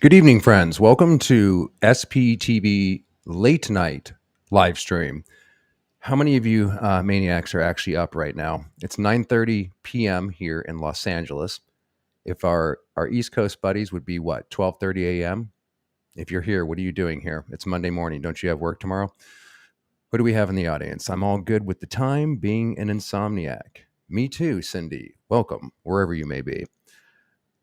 Good evening, friends. Welcome to SPTV Late Night live stream. How many of you maniacs are actually up right now? It's 9:30 p.m. here in Los Angeles. If our East Coast buddies would be what, 12:30 a.m.? If you're here, what are you doing here? It's Monday morning. Don't you have work tomorrow? What do we have in the audience? I'm all good with the time, being an insomniac. Me too, Cindy. Welcome, wherever you may be.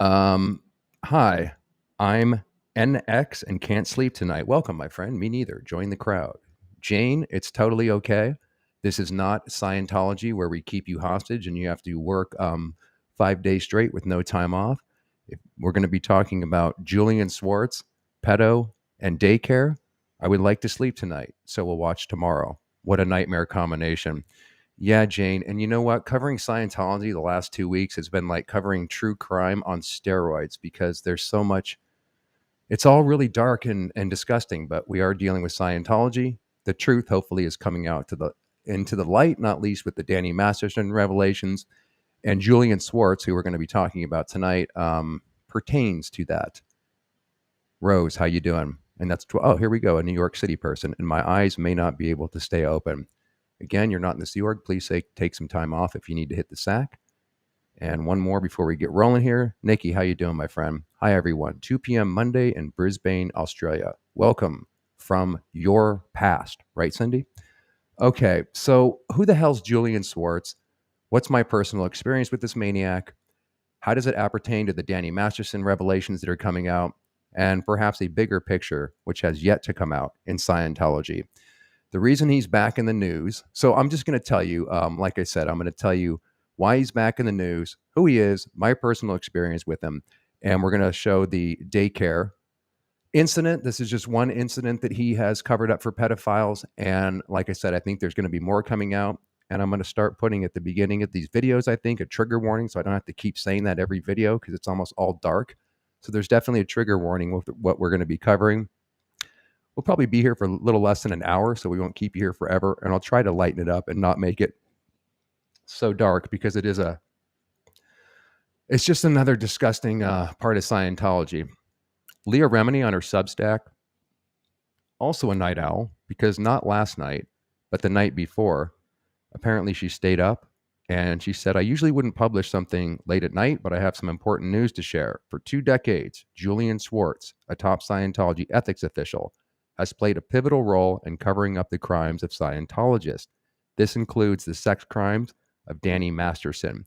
Hi, I'm NX and can't sleep tonight. Welcome, my friend. Me neither. Join the crowd. Jane, it's totally okay. This is not Scientology where we keep you hostage and you have to work 5 days straight with no time off. We're going to be talking about Julian Swartz, pedo, and daycare. I would like to sleep tonight, so we'll watch tomorrow. What a nightmare combination. Yeah, Jane. And you know what? Covering Scientology the last 2 weeks has been like covering true crime on steroids because there's so much. It's all really dark and disgusting, but we are dealing with Scientology. The truth, hopefully, is coming out into the light, not least with the Danny Masterson revelations. And Julian Swartz, who we're going to be talking about tonight, pertains to that. Rose, how you doing? And that's, oh, here we go, a New York City person. And my eyes may not be able to stay open. Again, you're not in the Sea Org. Please take some time off if you need to hit the sack. And one more before we get rolling here. Nikki, how you doing, my friend? Hi, everyone. 2 p.m. Monday in Brisbane, Australia. Welcome from your past. Right, Cindy? Okay, so who the hell's Julian Swartz? What's my personal experience with this maniac? How does it appertain to the Danny Masterson revelations that are coming out? And perhaps a bigger picture, which has yet to come out in Scientology. The reason he's back in the news, so I'm just going to tell you, like I said, I'm going to tell you why he's back in the news, who he is, my personal experience with him, and we're going to show the daycare incident. This is just one incident that he has covered up for pedophiles, and like I said, I think there's going to be more coming out, and I'm going to start putting at the beginning of these videos, I think, a trigger warning, so I don't have to keep saying that every video because it's almost all dark. So there's definitely a trigger warning with what we're going to be covering. We'll probably be here for a little less than an hour, so we won't keep you here forever. And I'll try to lighten it up and not make it so dark because it's just another disgusting part of Scientology. Leah Remini on her Substack, also a night owl, because not last night, but the night before, apparently she stayed up and she said, I usually wouldn't publish something late at night, but I have some important news to share. For 2 decades, Julian Swartz, a top Scientology ethics official, has played a pivotal role in covering up the crimes of Scientologists. This includes the sex crimes of Danny Masterson.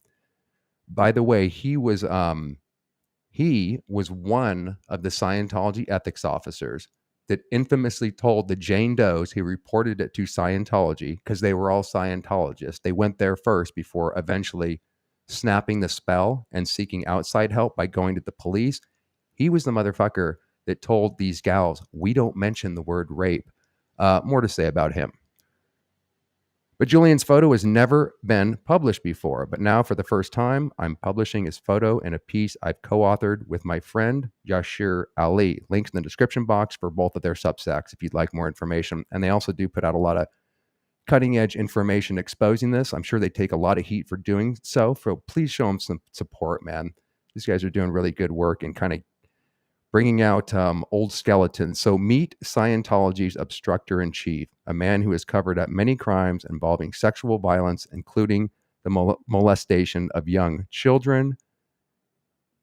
By the way, he was one of the Scientology ethics officers that infamously told the Jane Does who reported it to Scientology, because they were all Scientologists. They went there first before eventually snapping the spell and seeking outside help by going to the police. He was the motherfucker that told these gals, we don't mention the word rape. More to say about him. But Julian's photo has never been published before. But now, for the first time, I'm publishing his photo in a piece I've co-authored with my friend, Yashir Ali. Links in the description box for both of their Substacks if you'd like more information. And they also do put out a lot of cutting-edge information exposing this. I'm sure they take a lot of heat for doing so. So please show them some support, man. These guys are doing really good work and kind of bringing out old skeletons. So meet Scientology's obstructor-in-chief, a man who has covered up many crimes involving sexual violence, including the molestation of young children.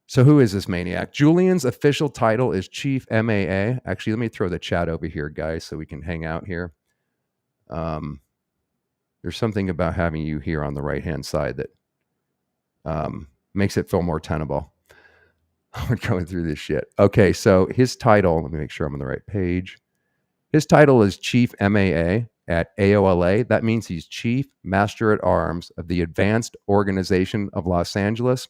So who is this maniac? Julian's official title is Chief MAA. Actually, let me throw the chat over here, guys, so we can hang out here. There's something about having you here on the right-hand side that makes it feel more tenable. We're going through this shit. Okay, so his title, let me make sure I'm on the right page. His title is Chief MAA at AOLA. That means he's Chief Master at Arms of the Advanced Organization of Los Angeles.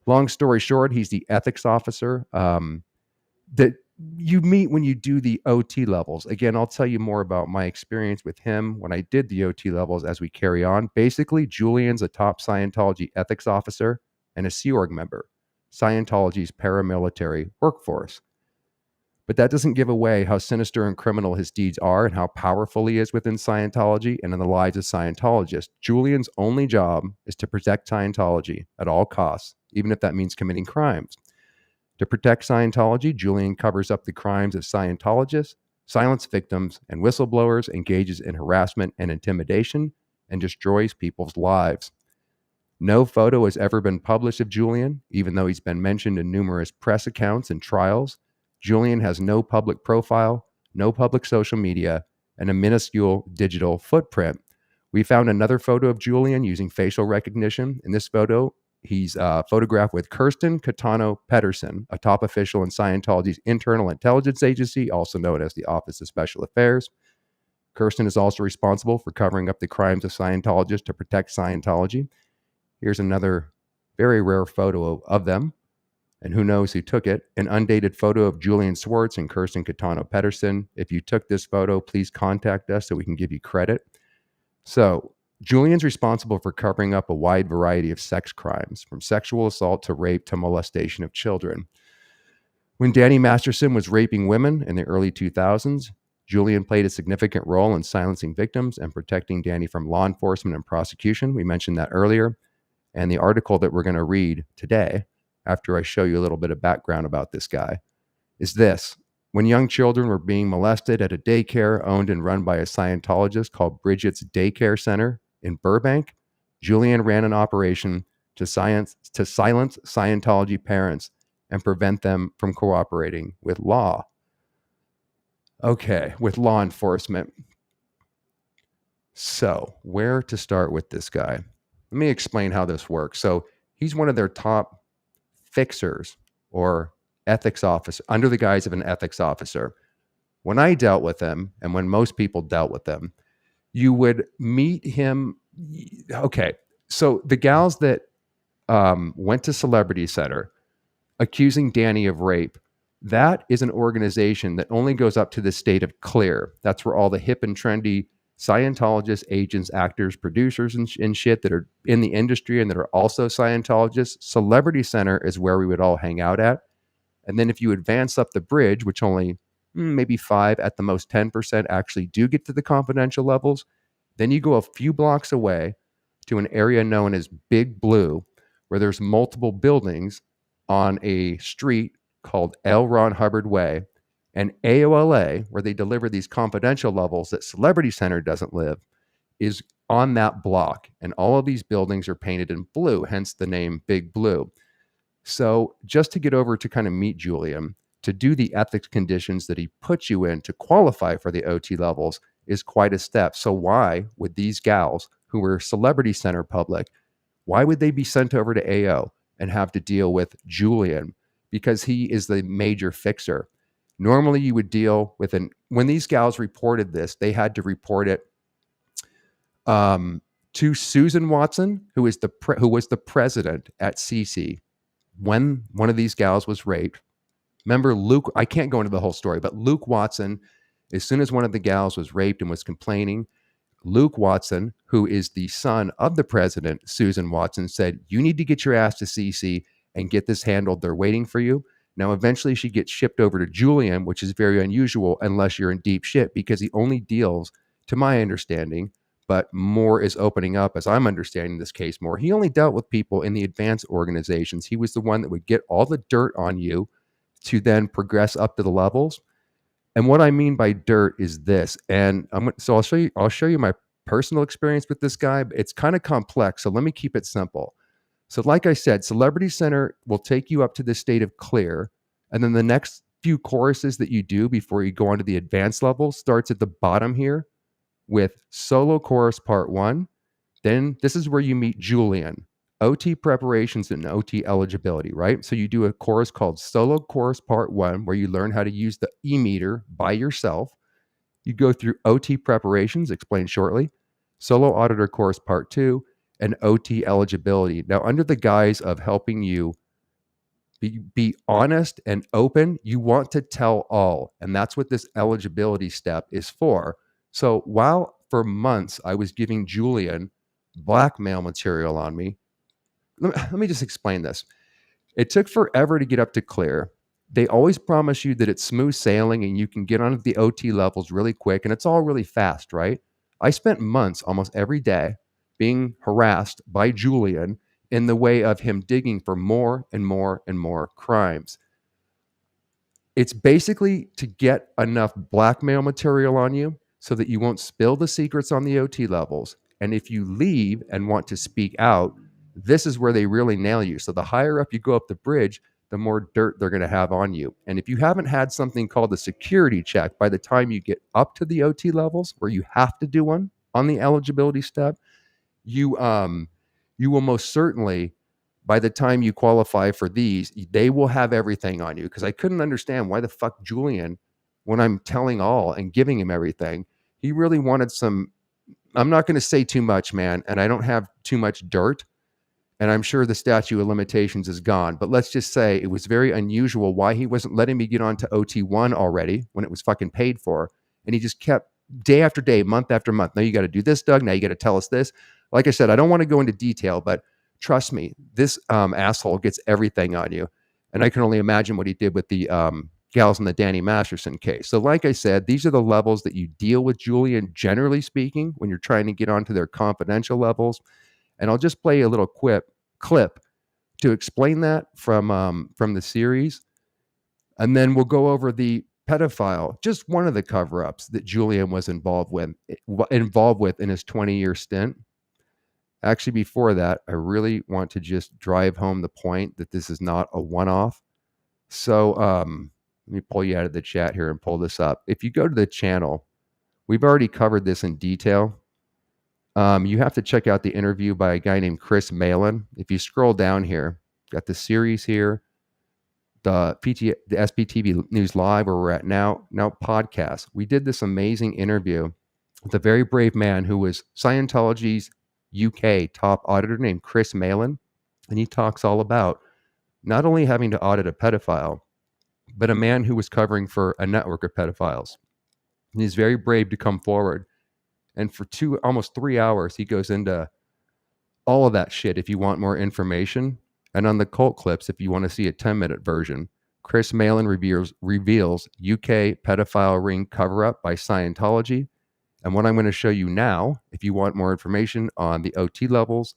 Long story short, he's the ethics officer that you meet when you do the OT levels. Again, I'll tell you more about my experience with him when I did the OT levels as we carry on. Basically, Julian's a top Scientology ethics officer and a Sea Org member, Scientology's paramilitary workforce. But that doesn't give away how sinister and criminal his deeds are and how powerful he is within Scientology and in the lives of Scientologists. Julian's only job is to protect Scientology at all costs, even if that means committing crimes. To protect Scientology, Julian covers up the crimes of Scientologists, silence victims, and whistleblowers, engages in harassment and intimidation, and destroys people's lives. No photo has ever been published of Julian, even though he's been mentioned in numerous press accounts and trials. Julian has no public profile, no public social media, and a minuscule digital footprint. We found another photo of Julian using facial recognition. In this photo, he's photographed with Kirsten Catano Pedersen, a top official in Scientology's internal intelligence agency, also known as the Office of Special Affairs. Kirsten is also responsible for covering up the crimes of Scientologists to protect Scientology. Here's another very rare photo of them, and who knows who took it. An undated photo of Julian Swartz and Kirsten Catano Pedersen. If you took this photo, please contact us so we can give you credit. So, Julian's responsible for covering up a wide variety of sex crimes, from sexual assault to rape to molestation of children. When Danny Masterson was raping women in the early 2000s, Julian played a significant role in silencing victims and protecting Danny from law enforcement and prosecution. We mentioned that earlier. And the article that we're going to read today, after I show you a little bit of background about this guy, is this. When young children were being molested at a daycare owned and run by a Scientologist called Bridget's Daycare Center in Burbank, Julian ran an operation to silence Scientology parents and prevent them from cooperating with law. Okay, with law enforcement. So, where to start with this guy? Let me explain how this works. So, he's one of their top fixers or ethics officer, under the guise of an ethics officer. When I dealt with him, and when most people dealt with him, you would meet him. Okay, so the gals that went to Celebrity Center accusing Danny of rape, that is an organization that only goes up to the state of clear. That's where all the hip and trendy Scientologists, agents, actors, producers, and shit that are in the industry and that are also Scientologists. Celebrity Center is where we would all hang out at. And then if you advance up the bridge, which only maybe 5, at the most 10% actually do get to the confidential levels, then you go a few blocks away to an area known as Big Blue, where there's multiple buildings on a street called L. Ron Hubbard Way, and AOLA, where they deliver these confidential levels that Celebrity Center doesn't live, is on that block. And all of these buildings are painted in blue, hence the name Big Blue. So just to get over to kind of meet Julian, to do the ethics conditions that he puts you in to qualify for the OT levels is quite a step. So why would these gals who were Celebrity Center public, why would they be sent over to AO and have to deal with Julian? Because he is the major fixer. Normally you would deal with when these gals reported this, they had to report it to Susan Watson, who was the president at CC when one of these gals was raped. Remember Luke, I can't go into the whole story, but Luke Watson, as soon as one of the gals was raped and was complaining, Luke Watson, who is the son of the president, Susan Watson, said, you need to get your ass to CC and get this handled. They're waiting for you. Now, eventually she gets shipped over to Julian, which is very unusual unless you're in deep shit, because he only deals, to my understanding, but more is opening up as I'm understanding this case more. He only dealt with people in the advanced organizations. He was the one that would get all the dirt on you to then progress up to the levels. And what I mean by dirt is this, and I'll show you my personal experience with this guy. But it's kind of complex, so let me keep it simple. So like I said, Celebrity Center will take you up to the state of clear, and then the next few choruses that you do before you go on to the advanced level starts at the bottom here with solo chorus part 1. Then this is where you meet Julian. OT preparations and OT eligibility, right? So you do a course called Solo Course Part 1, where you learn how to use the e-meter by yourself. You go through OT preparations, explained shortly, Solo Auditor Course Part 2, and OT eligibility. Now, under the guise of helping you be honest and open, you want to tell all. And that's what this eligibility step is for. So while for months I was giving Julian blackmail material on me, let me just explain this. It took forever to get up to clear. They always promise you that it's smooth sailing and you can get onto the OT levels really quick, and it's all really fast, right? I spent months almost every day being harassed by Julian in the way of him digging for more and more and more crimes. It's basically to get enough blackmail material on you so that you won't spill the secrets on the OT levels. And if you leave and want to speak out, this is where they really nail you. So the higher up you go up the bridge, the more dirt they're going to have on you. And if you haven't had something called a security check by the time you get up to the OT levels, where you have to do one on the eligibility step, you will most certainly, by the time you qualify for these, they will have everything on you. Because I couldn't understand why the fuck Julian, when I'm telling all and giving him everything, he really wanted some. I'm not going to say too much, man, and I don't have too much dirt, and I'm sure the statute of limitations is gone. But let's just say it was very unusual why he wasn't letting me get on to OT1 already when it was fucking paid for. And he just kept day after day, month after month. Now you got to do this, Doug. Now you got to tell us this. Like I said, I don't want to go into detail, but trust me, this asshole gets everything on you. And I can only imagine what he did with the gals in the Danny Masterson case. So like I said, these are the levels that you deal with Julian, generally speaking, when you're trying to get onto their confidential levels. And I'll just play a little clip to explain that from the series, and then we'll go over the pedophile, just one of the cover-ups that Julian was involved with in his 20-year stint. Actually, before that, I really want to just drive home the point that this is not a one-off. So let me pull you out of the chat here and pull this up. If you go to the channel, we've already covered this in detail. You have to check out the interview by a guy named Chris Malin. If you scroll down here, got the series here, the SPTV News Live, where we're at now podcast. We did this amazing interview with a very brave man who was Scientology's UK top auditor named Chris Malin. And he talks all about not only having to audit a pedophile, but a man who was covering for a network of pedophiles. And he's very brave to come forward. And for almost 3 hours, he goes into all of that shit if you want more information. And on the cult clips, if you want to see a 10-minute version, Chris Malin reveals UK pedophile ring cover-up by Scientology. And what I'm going to show you now, if you want more information on the OT levels,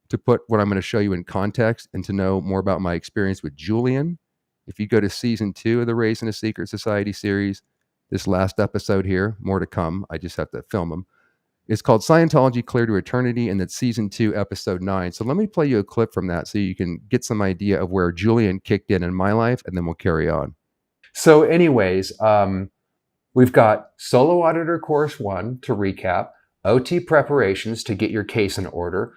to put what I'm going to show you in context and to know more about my experience with Julian, if you go to season 2 of the Raising a Secret Society series, this last episode here, more to come, I just have to film them. It's called Scientology Clear to Eternity, and it's season 2, episode 9. So let me play you a clip from that so you can get some idea of where Julian kicked in my life, and then we'll carry on. So anyways, we've got Solo Auditor Course 1 to recap, OT preparations to get your case in order,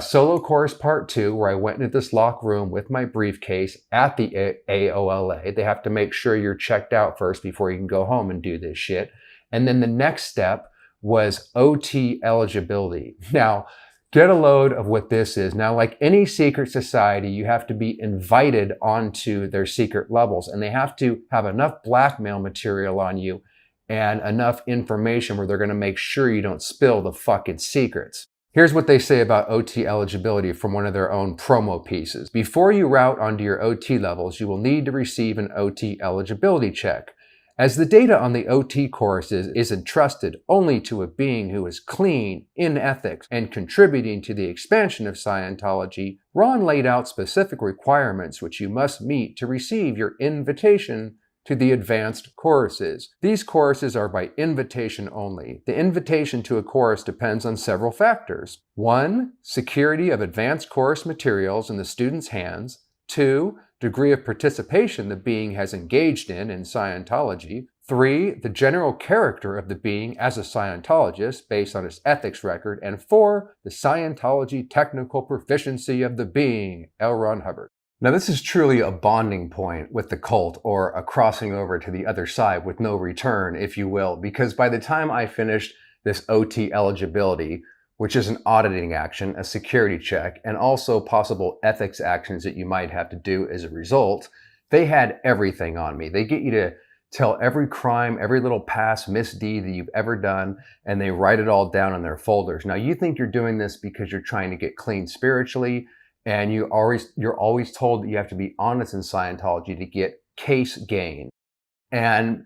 Solo Course Part 2, where I went into this locked room with my briefcase at the AOLA. They have to make sure you're checked out first before you can go home and do this shit. And then the next step was OT eligibility. Now, get a load of what this is. Now, like any secret society, you have to be invited onto their secret levels, and they have to have enough blackmail material on you and enough information where they're going to make sure you don't spill the fucking secrets. Here's what they say about OT eligibility from one of their own promo pieces. Before you route onto your OT levels, you will need to receive an OT eligibility check. As the data on the OT courses is entrusted only to a being who is clean, in ethics, and contributing to the expansion of Scientology, Ron laid out specific requirements which you must meet to receive your invitation to the advanced courses. These courses are by invitation only. The invitation to a course depends on several factors. 1, security of advanced course materials in the student's hands. 2, degree of participation the being has engaged in Scientology. 3, the general character of the being as a Scientologist based on its ethics record. And 4, the Scientology technical proficiency of the being, L. Ron Hubbard. Now, this is truly a bonding point with the cult, or a crossing over to the other side with no return, if you will, because by the time I finished this OT eligibility, which is an auditing action, a security check, and also possible ethics actions that you might have to do as a result, they had everything on me. They get you to tell every crime, every little past misdeed that you've ever done, and they write it all down in their folders. Now, you think you're doing this because you're trying to get clean spiritually, and you're always told that you have to be honest in Scientology to get case gain. And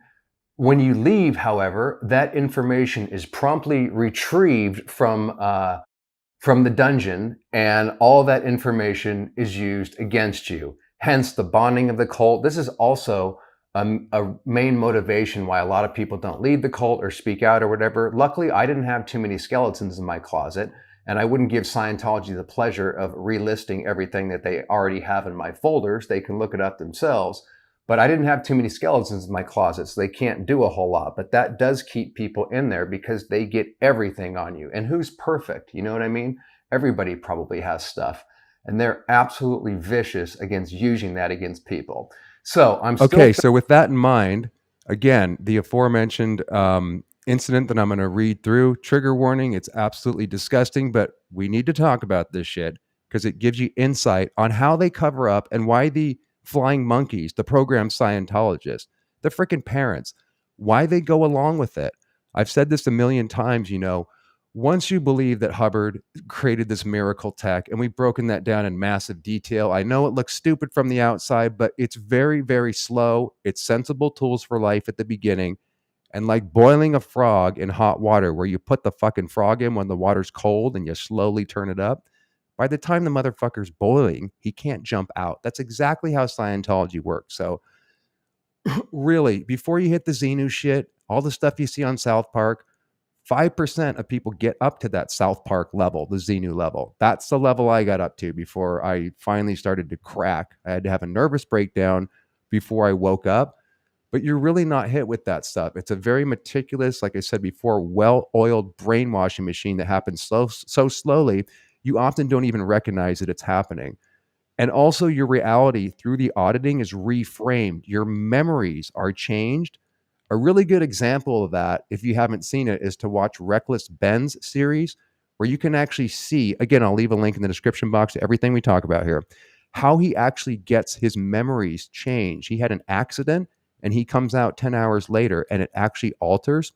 when you leave, however, that information is promptly retrieved from the dungeon, and all that information is used against you. Hence the bonding of the cult. This is also a main motivation why a lot of people don't leave the cult or speak out or whatever. Luckily, I didn't have too many skeletons in my closet, and I wouldn't give Scientology the pleasure of relisting everything that they already have in my folders. They can look it up themselves. But I didn't have too many skeletons in my closet, so they can't do a whole lot. But that does keep people in there because they get everything on you. And who's perfect? You know what I mean? Everybody probably has stuff. And they're absolutely vicious against using that against people. So I'm still Okay, so with that in mind, again, the aforementioned incident that I'm going to read through, trigger warning, it's absolutely disgusting, but we need to talk about this shit because it gives you insight on how they cover up and why the flying monkeys, the program Scientologists, the freaking parents, why they go along with it. I've said this a million times, once you believe that Hubbard created this miracle tech, and we've broken that down in massive detail. I know it looks stupid from the outside, but it's very, very slow. It's sensible tools for life at the beginning. And like boiling a frog in hot water, where you put the fucking frog in when the water's cold and you slowly turn it up. By the time the motherfucker's boiling, he can't jump out. That's exactly how Scientology works. So, really, before you hit the Xenu shit, all the stuff you see on South Park, 5% of people get up to that South Park level, the Xenu level. That's the level I got up to before I finally started to crack. I had to have a nervous breakdown before I woke up. But you're really not hit with that stuff. It's a very meticulous, like I said before, well-oiled brainwashing machine that happens so slowly, you often don't even recognize that it's happening. And also, your reality through the auditing is reframed. Your memories are changed. A really good example of that, if you haven't seen it, is to watch Reckless Ben's series, where you can actually see, again, I'll leave a link in the description box to everything we talk about here, how he actually gets his memories changed. He had an accident and he comes out 10 hours later and it actually alters.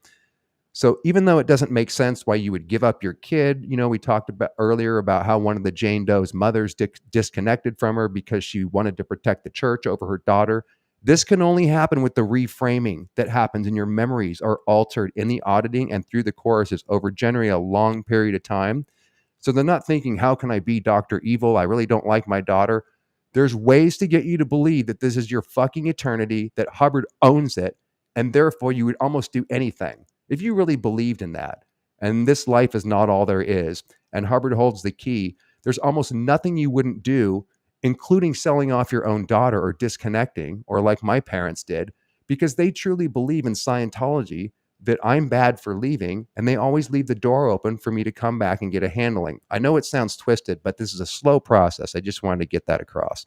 So even though it doesn't make sense why you would give up your kid, we talked about earlier about how one of the Jane Doe's mothers disconnected from her because she wanted to protect the church over her daughter. This can only happen with the reframing that happens, and your memories are altered in the auditing and through the courses over generally a long period of time. So they're not thinking, how can I be Dr. Evil? I really don't like my daughter. There's ways to get you to believe that this is your fucking eternity, that Hubbard owns it, and therefore you would almost do anything if you really believed in that. And this life is not all there is, and Hubbard holds the key. There's almost nothing you wouldn't do, including selling off your own daughter or disconnecting, or like my parents did, because they truly believe in Scientology that I'm bad for leaving, and they always leave the door open for me to come back and get a handling. I know it sounds twisted, but this is a slow process. I just wanted to get that across.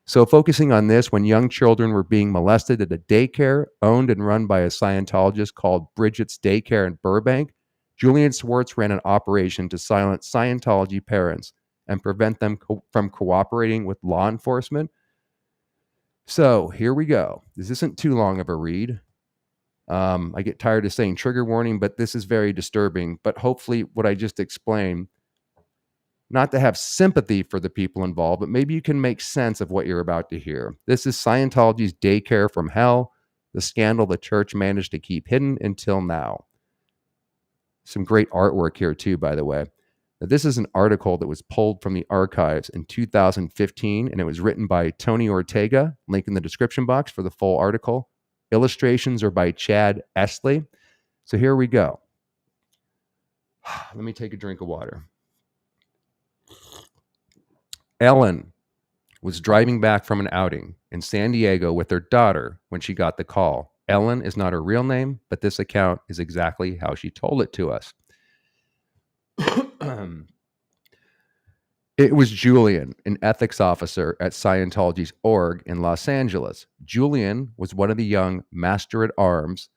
So focusing on this, when young children were being molested at a daycare owned and run by a Scientologist called Bridget's Daycare in Burbank, Julian Swartz ran an operation to silence Scientology parents and prevent them from cooperating with law enforcement. So here we go. This isn't too long of a read. I get tired of saying trigger warning, but this is very disturbing. But hopefully what I just explained, not to have sympathy for the people involved, but maybe you can make sense of what you're about to hear. This is Scientology's Daycare from Hell, the scandal the church managed to keep hidden until now. Some great artwork here too, by the way. Now, this is an article that was pulled from the archives in 2015, and it was written by Tony Ortega. Link in the description box for the full article. Illustrations are by Chad Estley. So here we go. Let me take a drink of water. Ellen was driving back from an outing in San Diego with her daughter when she got the call. Ellen is not her real name, but this account is exactly how she told it to us. It was Julian, an ethics officer at Scientology's org in Los Angeles. Julian was one of the young Master at Arms.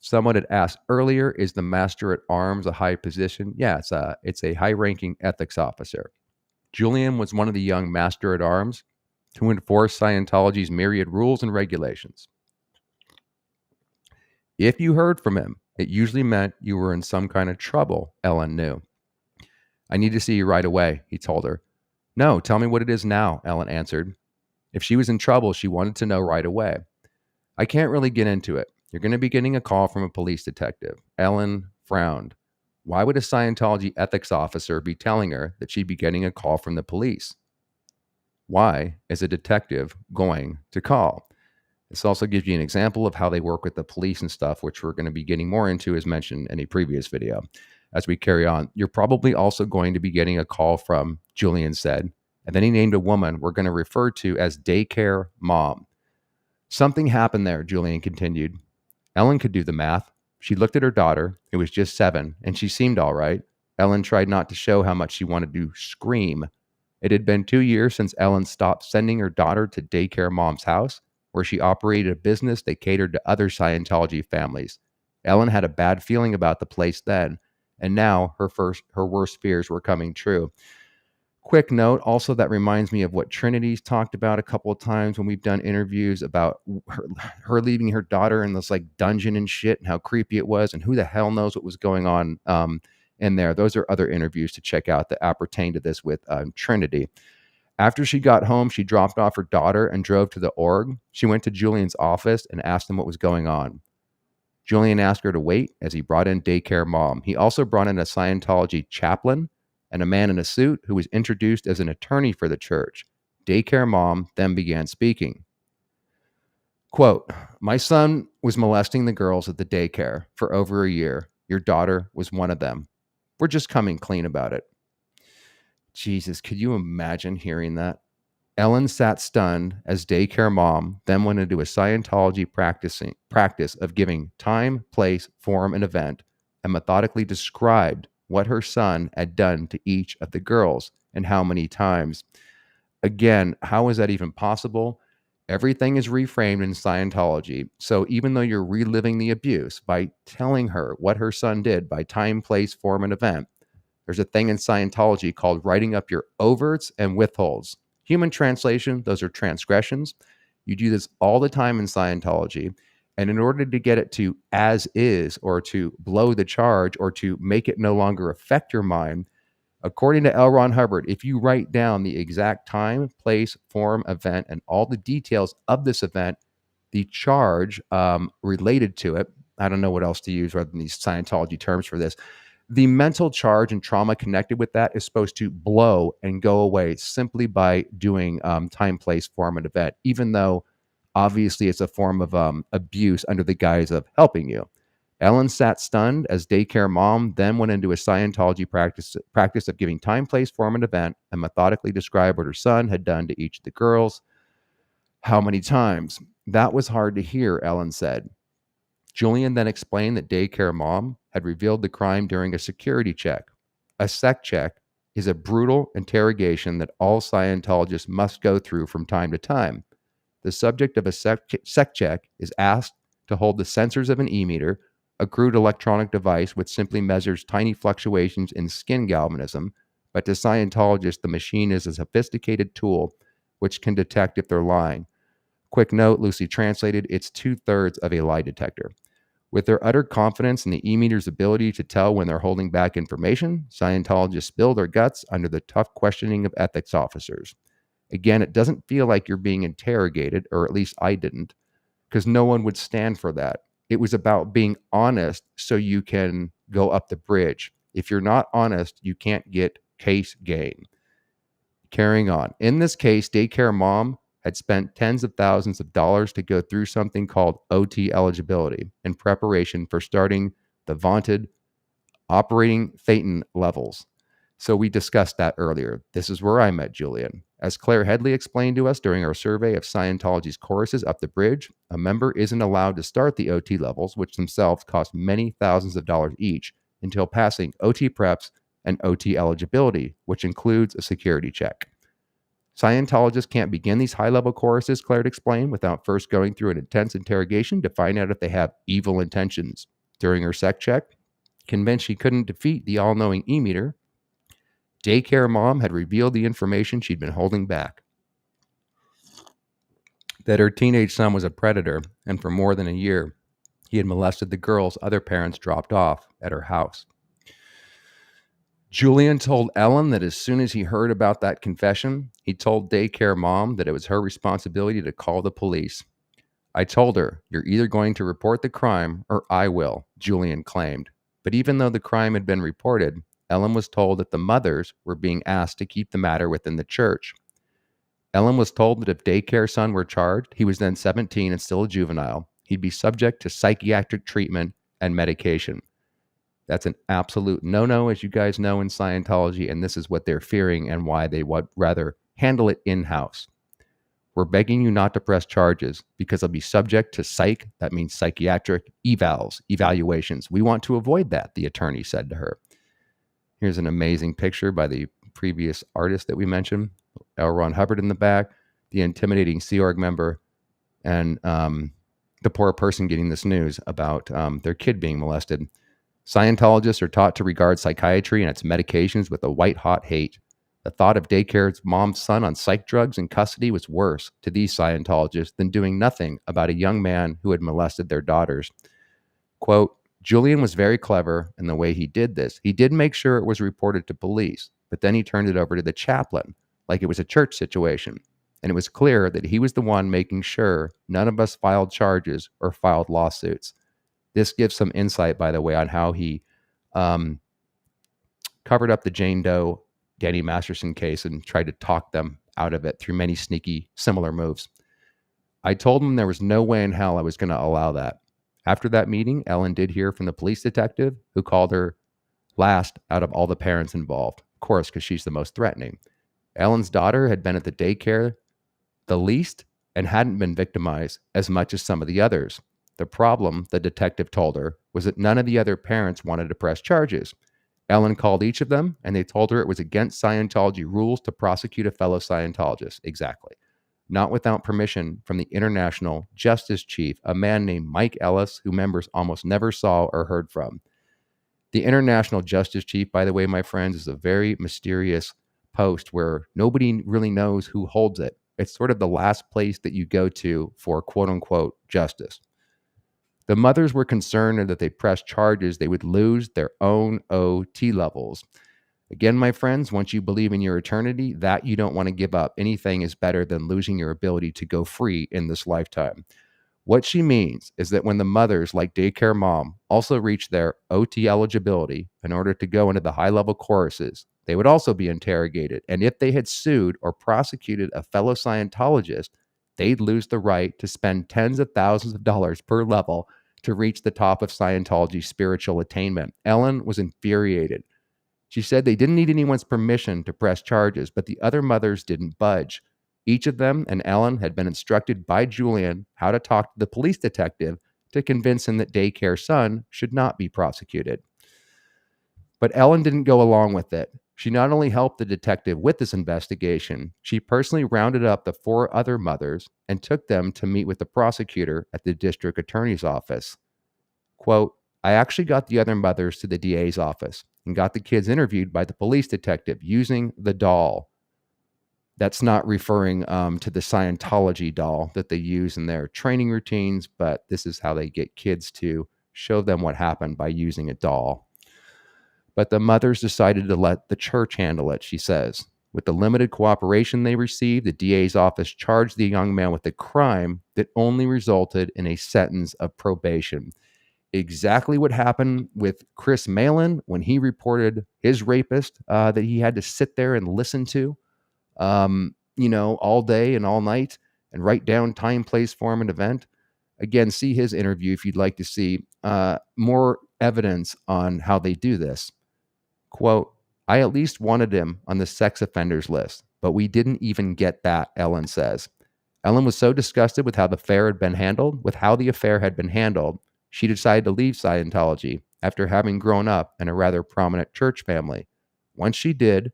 Someone had asked earlier, is the Master at Arms a high position? Yeah, it's a high-ranking ethics officer. Julian was one of the young Master at Arms to enforce Scientology's myriad rules and regulations. If you heard from him, it usually meant you were in some kind of trouble, Ellen knew. I need to see you right away, he told her. No, tell me what it is now, Ellen answered. If she was in trouble, she wanted to know right away. I can't really get into it. You're going to be getting a call from a police detective. Ellen frowned. Why would a Scientology ethics officer be telling her that she'd be getting a call from the police? Why is a detective going to call? This also gives you an example of how they work with the police and stuff, which we're going to be getting more into, as mentioned in a previous video. As we carry on, you're probably also going to be getting a call from, Julian said, and then he named a woman we're going to refer to as daycare mom. Something happened there, Julian continued. Ellen could do the math. She looked at her daughter, who was just 7, and she seemed all right. Ellen tried not to show how much she wanted to scream. It had been 2 years since Ellen stopped sending her daughter to daycare mom's house, where she operated a business that catered to other Scientology families. Ellen had a bad feeling about the place then, and now her worst fears were coming true. Quick note also, that reminds me of what Trinity's talked about a couple of times when we've done interviews about her leaving her daughter in this like dungeon and shit, and how creepy it was, and who the hell knows what was going on in there. Those are other interviews to check out that appertain to this with Trinity. After she got home, she dropped off her daughter and drove to the org. She went to Julian's office and asked him what was going on. Julian asked her to wait as he brought in daycare mom. He also brought in a Scientology chaplain and a man in a suit who was introduced as an attorney for the church. Daycare mom then began speaking. Quote, "My son was molesting the girls at the daycare for over a year. Your daughter was one of them. We're just coming clean about it." Jesus, could you imagine hearing that? Ellen sat stunned as daycare mom then went into a Scientology practice of giving time, place, form, and event, and methodically described what her son had done to each of the girls and how many times. Again, how is that even possible? Everything is reframed in Scientology. So even though you're reliving the abuse by telling her what her son did by time, place, form, and event, there's a thing in Scientology called writing up your overts and withholds. Human translation, those are transgressions. You do this all the time in Scientology. And in order to get it to as is, or to blow the charge, or to make it no longer affect your mind, according to L. Ron Hubbard, if you write down the exact time, place, form, event, and all the details of this event, the charge related to it, I don't know what else to use rather than these Scientology terms for this, the mental charge and trauma connected with that is supposed to blow and go away simply by doing time, place, form, and event, even though obviously it's a form of abuse under the guise of helping you. Ellen sat stunned as daycare mom then went into a Scientology practice of giving time, place, form, and event, and methodically described what her son had done to each of the girls. How many times? That was hard to hear, Ellen said. Julian then explained that daycare mom had revealed the crime during a security check. A sec check is a brutal interrogation that all Scientologists must go through from time to time. The subject of a sec check is asked to hold the sensors of an e-meter, a crude electronic device which simply measures tiny fluctuations in skin galvanism, but to Scientologists, the machine is a sophisticated tool which can detect if they're lying. Quick note, loosely translated, it's 2/3 of a lie detector. With their utter confidence in the e-meter's ability to tell when they're holding back information, Scientologists spill their guts under the tough questioning of ethics officers. Again, it doesn't feel like you're being interrogated, or at least I didn't, because no one would stand for that. It was about being honest so you can go up the bridge. If you're not honest, you can't get case gain. Carrying on. In this case, daycare mom had spent tens of thousands of dollars to go through something called OT eligibility in preparation for starting the vaunted operating Phaeton levels. So we discussed that earlier. This is where I met Julian. As Claire Headley explained to us during our survey of Scientology's choruses up the bridge, a member isn't allowed to start the OT levels, which themselves cost many thousands of dollars each, until passing OT preps and OT eligibility, which includes a security check. Scientologists can't begin these high-level choruses, Claire explained, without first going through an intense interrogation to find out if they have evil intentions. During her sec check, convinced she couldn't defeat the all-knowing e-meter, daycare mom had revealed the information she'd been holding back. That her teenage son was a predator, and for more than a year, he had molested the girls other parents dropped off at her house. Julian told Ellen that as soon as he heard about that confession, he told daycare mom that it was her responsibility to call the police. "I told her, you're either going to report the crime or I will," Julian claimed. But even though the crime had been reported, Ellen was told that the mothers were being asked to keep the matter within the church. Ellen was told that if daycare son were charged, he was then 17 and still a juvenile, he'd be subject to psychiatric treatment and medication. That's an absolute no-no, as you guys know, in Scientology, and this is what they're fearing and why they would rather handle it in-house. We're begging you not to press charges because they'll be subject to psych, that means psychiatric, evaluations. We want to avoid that, the attorney said to her. Here's an amazing picture by the previous artist that we mentioned, L. Ron Hubbard in the back, the intimidating Sea Org member, and the poor person getting this news about their kid being molested. Scientologists are taught to regard psychiatry and its medications with a white-hot hate. The thought of daycare's mom's son on psych drugs in custody was worse to these Scientologists than doing nothing about a young man who had molested their daughters. Quote, Julian was very clever in the way he did this. He did make sure it was reported to police, but then he turned it over to the chaplain, like it was a church situation. And it was clear that he was the one making sure none of us filed charges or filed lawsuits. This gives some insight, by the way, on how he covered up the Jane Doe, Danny Masterson case and tried to talk them out of it through many sneaky, similar moves. I told him there was no way in hell I was going to allow that. After that meeting, Ellen did hear from the police detective who called her last out of all the parents involved, of course, because she's the most threatening. Ellen's daughter had been at the daycare the least and hadn't been victimized as much as some of the others. The problem, the detective told her, was that none of the other parents wanted to press charges. Ellen called each of them, and they told her it was against Scientology rules to prosecute a fellow Scientologist. Exactly. Not without permission from the International Justice Chief, a man named Mike Ellis, who members almost never saw or heard from. The International Justice Chief, by the way, my friends, is a very mysterious post where nobody really knows who holds it. It's sort of the last place that you go to for quote-unquote justice. The mothers were concerned that if they pressed charges, they would lose their own OT levels. Again, my friends, once you believe in your eternity, that you don't want to give up. Anything is better than losing your ability to go free in this lifetime. What she means is that when the mothers, like daycare mom, also reach their OT eligibility in order to go into the high-level courses, they would also be interrogated. And if they had sued or prosecuted a fellow Scientologist, they'd lose the right to spend tens of thousands of dollars per level to reach the top of Scientology's spiritual attainment. Ellen was infuriated. She said they didn't need anyone's permission to press charges, but the other mothers didn't budge. Each of them and Ellen had been instructed by Julian how to talk to the police detective to convince him that daycare son should not be prosecuted. But Ellen didn't go along with it. She not only helped the detective with this investigation, she personally rounded up the 4 other mothers and took them to meet with the prosecutor at the district attorney's office. Quote, I actually got the other mothers to the DA's office and got the kids interviewed by the police detective using the doll. That's not referring to the Scientology doll that they use in their training routines, but this is how they get kids to show them what happened by using a doll. But the mothers decided to let the church handle it, she says. With the limited cooperation they received, the DA's office charged the young man with a crime that only resulted in a sentence of probation. Exactly what happened with Chris Malin when he reported his rapist that he had to sit there and listen to, all day and all night and write down time, place, form, and event. Again, see his interview if you'd like to see more evidence on how they do this. Quote, I at least wanted him on the sex offenders list, but we didn't even get that, Ellen says. Ellen was so disgusted with how the affair had been handled, she decided to leave Scientology after having grown up in a rather prominent church family. Once she did,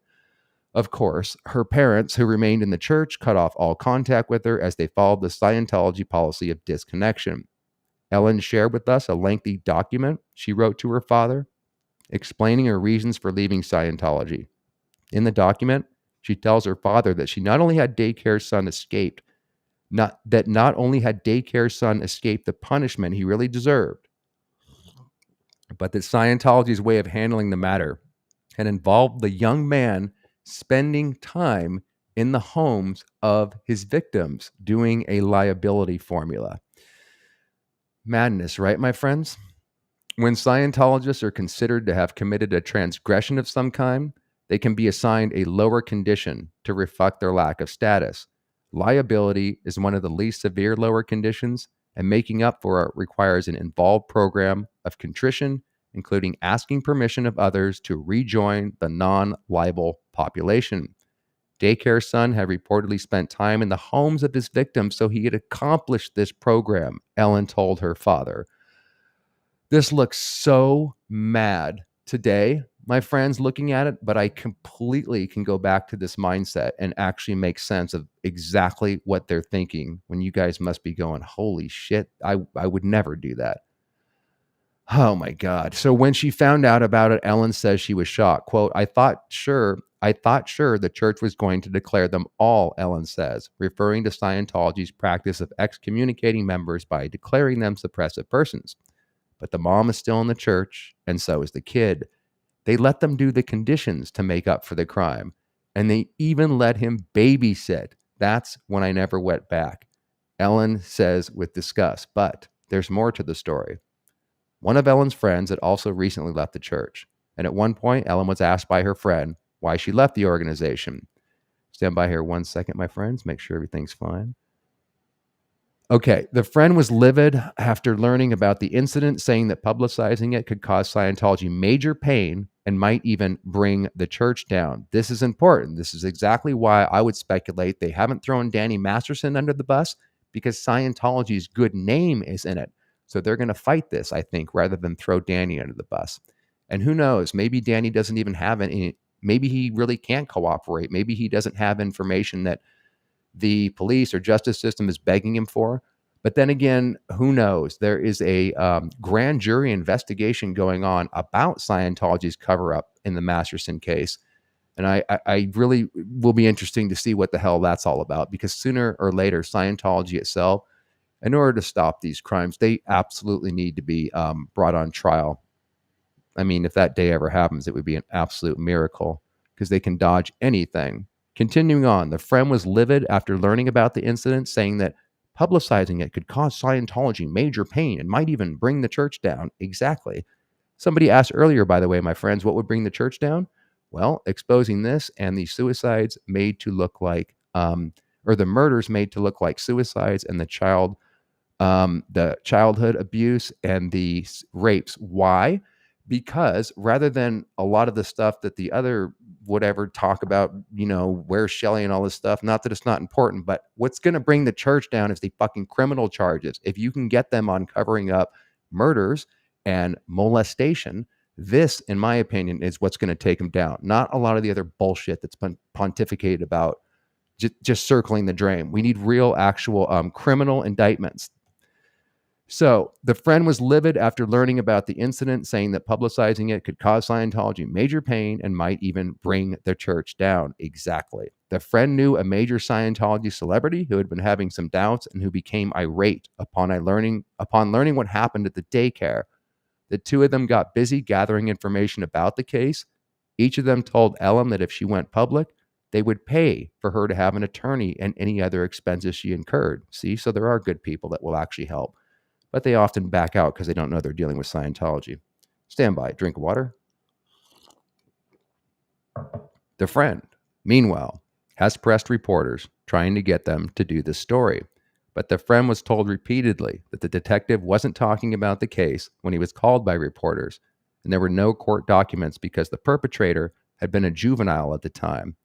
of course, her parents, who remained in the church, cut off all contact with her as they followed the Scientology policy of disconnection. Ellen shared with us a lengthy document she wrote to her father, explaining her reasons for leaving Scientology. In the document, she tells her father that she not only had daycare son escaped the punishment he really deserved, but that Scientology's way of handling the matter had involved the young man spending time in the homes of his victims, doing a liability formula. Madness, right, my friends? When Scientologists are considered to have committed a transgression of some kind, they can be assigned a lower condition to reflect their lack of status. Liability is one of the least severe lower conditions, and making up for it requires an involved program of contrition, including asking permission of others to rejoin the non-liable population. Daycare son had reportedly spent time in the homes of his victims, so he had accomplished this program, Ellen told her father. This looks so mad today, my friends, looking at it, but I completely can go back to this mindset and actually make sense of exactly what they're thinking when you guys must be going, holy shit, I would never do that. Oh my God. So when she found out about it, Ellen says she was shocked. Quote, I thought sure the church was going to declare them all, Ellen says, referring to Scientology's practice of excommunicating members by declaring them suppressive persons. But the mom is still in the church, and so is the kid. They let them do the conditions to make up for the crime, and they even let him babysit. That's when I never went back. Ellen says with disgust, but there's more to the story. One of Ellen's friends had also recently left the church, and at one point, Ellen was asked by her friend why she left the organization. Stand by here 1 second, my friends, make sure everything's fine. Okay, the friend was livid after learning about the incident, saying that publicizing it could cause Scientology major pain and might even bring the church down. This is important. This is exactly why I would speculate they haven't thrown Danny Masterson under the bus, because Scientology's good name is in it. So they're going to fight this, I think, rather than throw Danny under the bus. And who knows, maybe Danny doesn't even have any, maybe he really can't cooperate. Maybe he doesn't have information that the police or justice system is begging him for. But then again, who knows? There is a grand jury investigation going on about Scientology's cover-up in the Masterson case. And I really will be interesting to see what the hell that's all about, because sooner or later, Scientology itself, in order to stop these crimes, they absolutely need to be brought on trial. I mean, if that day ever happens, it would be an absolute miracle, because they can dodge anything. Continuing on, the friend was livid after learning about the incident, saying that publicizing it could cause Scientology major pain and might even bring the church down. Exactly. Somebody asked earlier, by the way, my friends, what would bring the church down? Well, exposing this and the suicides made to look like, or the murders made to look like suicides, and the childhood abuse and the rapes. Why? Because rather than a lot of the stuff that the other whatever talk about, where's Shelley and all this stuff, not that it's not important, but what's going to bring the church down is the fucking criminal charges. If you can get them on covering up murders and molestation, this, in my opinion, is what's going to take them down. Not a lot of the other bullshit that's been pontificated about, just circling the drain. We need real, actual criminal indictments. So the friend was livid after learning about the incident, saying that publicizing it could cause Scientology major pain and might even bring the church down. Exactly. The friend knew a major Scientology celebrity who had been having some doubts and who became irate upon learning what happened at the daycare. The two of them got busy gathering information about the case. Each of them told Ellen that if she went public, they would pay for her to have an attorney and any other expenses she incurred. See, so there are good people that will actually help, but they often back out because they don't know they're dealing with Scientology. Stand by, drink water. The friend, meanwhile, has pressed reporters trying to get them to do this story. But the friend was told repeatedly that the detective wasn't talking about the case when he was called by reporters, and there were no court documents because the perpetrator had been a juvenile at the time.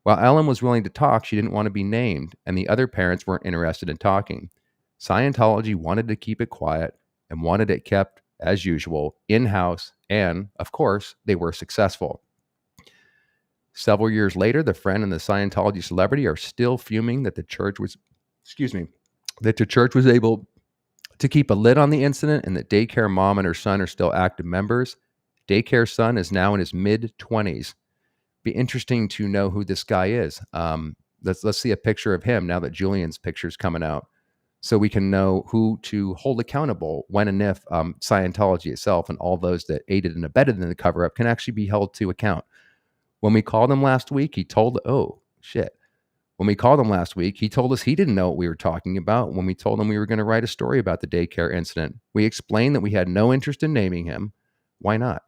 While Ellen was willing to talk, she didn't want to be named, and the other parents weren't interested in talking. Scientology wanted to keep it quiet and wanted it kept, as usual, in-house, and, of course, they were successful. Several years later, the friend and the Scientology celebrity are still fuming that the church was able to keep a lid on the incident, and that daycare mom and her son are still active members. Daycare son is now in his mid-20s. Be interesting to know who this guy is. Let's see a picture of him now that Julian's picture is coming out, so we can know who to hold accountable when and if Scientology itself and all those that aided and abetted in the cover-up can actually be held to account. When we called him last week, he told us he didn't know what we were talking about when we told him we were going to write a story about the daycare incident. We explained that we had no interest in naming him. Why not?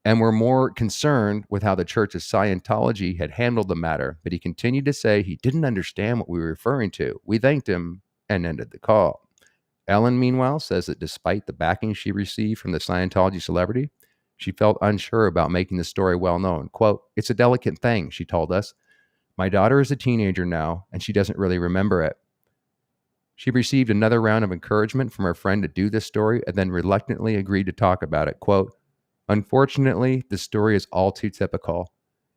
and were more concerned with how the Church of Scientology had handled the matter, but he continued to say he didn't understand what we were referring to. We thanked him and ended the call. Ellen, meanwhile, says that despite the backing she received from the Scientology celebrity, she felt unsure about making the story well known. Quote, "It's a delicate thing," she told us. "My daughter is a teenager now, and she doesn't really remember it." She received another round of encouragement from her friend to do this story and then reluctantly agreed to talk about it. Quote, "Unfortunately, the story is all too typical.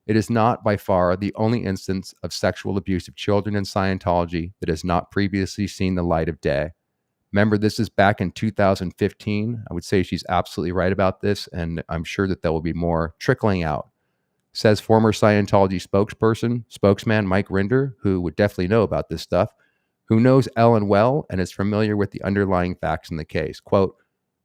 It is not by far the only instance of sexual abuse of children in Scientology that has not previously seen the light of day. Remember, this is back in 2015. I would say she's absolutely right about this, and I'm sure that there will be more trickling out," says former Scientology spokesman Mike Rinder, who would definitely know about this stuff, who knows Ellen well and is familiar with the underlying facts in the case. Quote,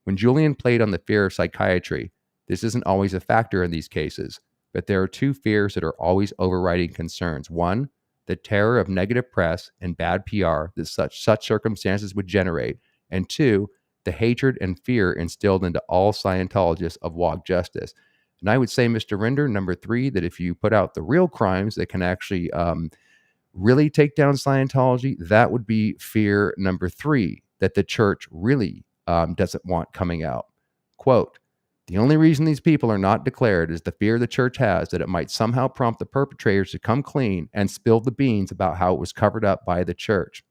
"When Julian played on the fear of psychiatry, this isn't always a factor in these cases, but there are two fears that are always overriding concerns. One, the terror of negative press and bad PR that such circumstances would generate, and two, the hatred and fear instilled into all Scientologists of woke justice." And I would say, Mr. Rinder, number three, that if you put out the real crimes that can actually really take down Scientology, that would be fear number three, that the church really doesn't want coming out. Quote, "The only reason these people are not declared is the fear the church has that it might somehow prompt the perpetrators to come clean and spill the beans about how it was covered up by the church."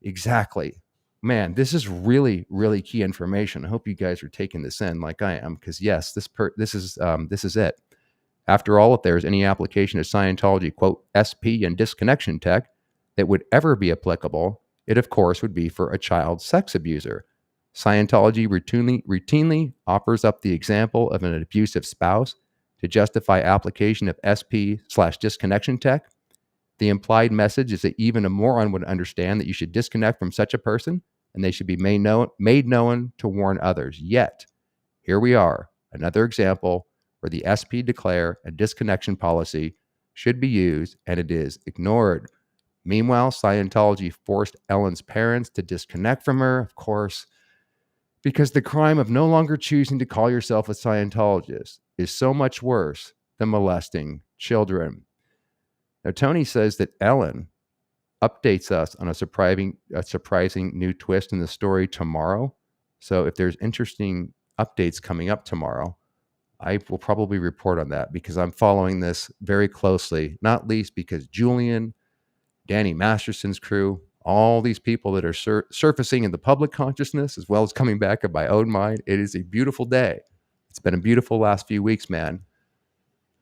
Exactly. Man, this is really, really key information. I hope you guys are taking this in like I am, because yes, this is it. After all, if there's any application of Scientology, quote, SP and disconnection tech that would ever be applicable, it of course would be for a child sex abuser. Scientology routinely offers up the example of an abusive spouse to justify application of SP/disconnection tech. The implied message is that even a moron would understand that you should disconnect from such a person and they should be made known to warn others. Yet, here we are, another example where the SP declare a disconnection policy should be used and it is ignored. Meanwhile, Scientology forced Ellen's parents to disconnect from her, of course, because the crime of no longer choosing to call yourself a Scientologist is so much worse than molesting children. Now, Tony says that Ellen updates us on a surprising new twist in the story tomorrow. So if there's interesting updates coming up tomorrow, I will probably report on that because I'm following this very closely, not least because Julian, Danny Masterson's crew, all these people that are surfacing in the public consciousness as well as coming back in my own mind. It is a beautiful day. It's been a beautiful last few weeks, man,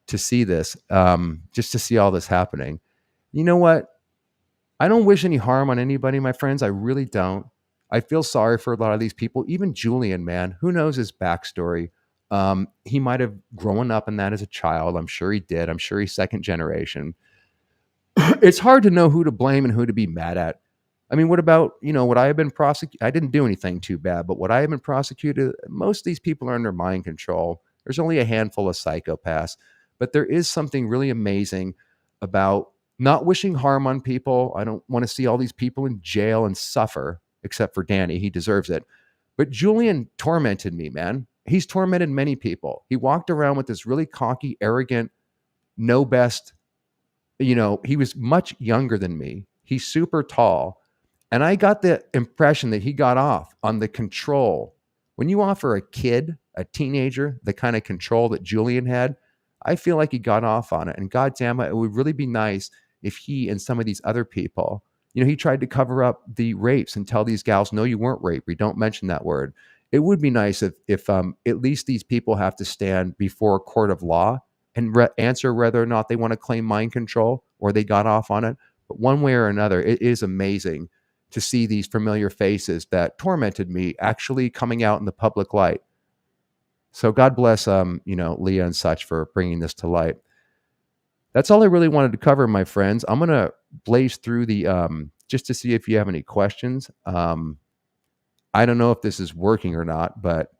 to see this, just to see all this happening. You know what? I don't wish any harm on anybody, my friends. I really don't. I feel sorry for a lot of these people. Even Julian, man, who knows his backstory? He might have grown up in that as a child. I'm sure he did. I'm sure he's second generation. It's hard to know who to blame and who to be mad at. I mean, what about, what I have been prosecuted? I didn't do anything too bad, but what I have been prosecuted, most of these people are under mind control. There's only a handful of psychopaths, but there is something really amazing about not wishing harm on people. I don't want to see all these people in jail and suffer, except for Danny. He deserves it. But Julian tormented me, man. He's tormented many people. He walked around with this really cocky, arrogant, know best. He was much younger than me. He's super tall. And I got the impression that he got off on the control. When you offer a kid, a teenager, the kind of control that Julian had, I feel like he got off on it. And God damn it, it would really be nice if he and some of these other people, he tried to cover up the rapes and tell these gals, no, you weren't raped. We don't mention that word. It would be nice if at least these people have to stand before a court of law and answer whether or not they want to claim mind control or they got off on it. But one way or another, it is amazing to see these familiar faces that tormented me actually coming out in the public light. So God bless, Leah and such for bringing this to light. That's all I really wanted to cover, my friends. I'm going to blaze through the, just to see if you have any questions. I don't know if this is working or not, but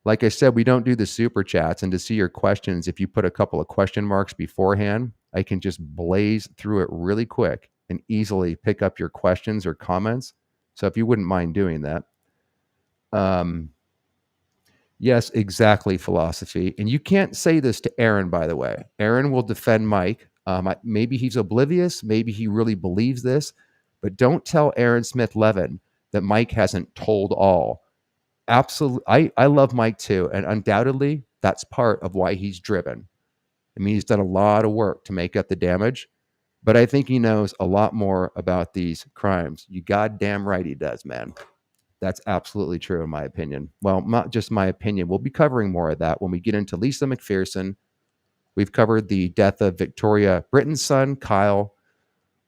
like I said, we don't do the super chats. And to see your questions, if you put a couple of question marks beforehand, I can just blaze through it really quick and easily pick up your questions or comments. So if you wouldn't mind doing that. Yes, exactly, philosophy. And you can't say this to Aaron, by the way. Aaron will defend Mike. Maybe he's oblivious. Maybe he really believes this. But don't tell Aaron Smith Levin that Mike hasn't told all. Absolutely. I love Mike too. And undoubtedly, that's part of why he's driven. I mean, he's done a lot of work to make up the damage. But I think he knows a lot more about these crimes. You goddamn right he does, man. That's absolutely true, in my opinion. Well, not just my opinion. We'll be covering more of that when we get into Lisa McPherson. We've covered the death of Victoria Britton's son, Kyle,